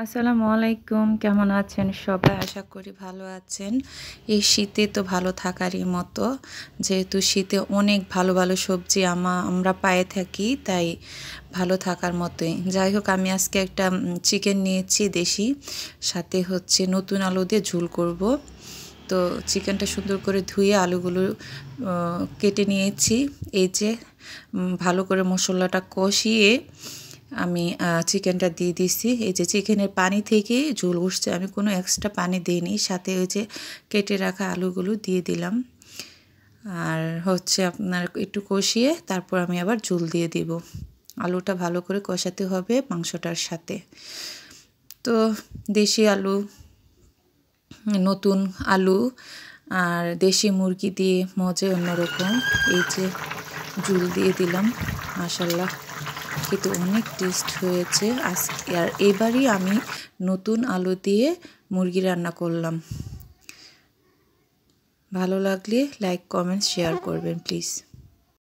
আসসালামু আলাইকুম, কেমন আছেন সবাই? আশা করি ভালো আছেন। এই শীতে তো ভালো থাকারই মতো, যেহেতু শীতে অনেক ভালো ভালো সবজি আমরা পেয়ে থাকি, তাই ভালো থাকার মতোই। যাই হোক, আমি আজকে একটা চিকেন নিয়েছি দেশি, সাথে হচ্ছে নতুন আলু দিয়ে ঝোল করব। তো চিকেনটা সুন্দর করে ধুয়ে আলুগুলো কেটে নিয়েছি। এই যে ভালো করে মশলাটা কষিয়ে আমি চিকেনটা দিয়ে দিছি। এই যে চিকেনের পানি থেকে ঝোল উঠছে, আমি কোনো এক্সট্রা পানি দিইনি। সাথে ওই যে কেটে রাখা আলুগুলো দিয়ে দিলাম, আর হচ্ছে আপনার একটু কষিয়ে তারপর আমি আবার ঝোল দিয়ে দিব। আলুটা ভালো করে কষাতে হবে মাংসটার সাথে। তো দেশি আলু, নতুন আলু আর দেশি মুরগি দিয়ে মজাই অন্যরকম। এই যে ঝোল দিয়ে দিলাম, মাশাল্লাহ খেতে অনেক টেস্ট হয়েছে আজকে। আর এবারই আমি নতুন আলু দিয়ে মুরগি রান্না করলাম। ভালো লাগলে লাইক, কমেন্ট, শেয়ার করবেন প্লিজ।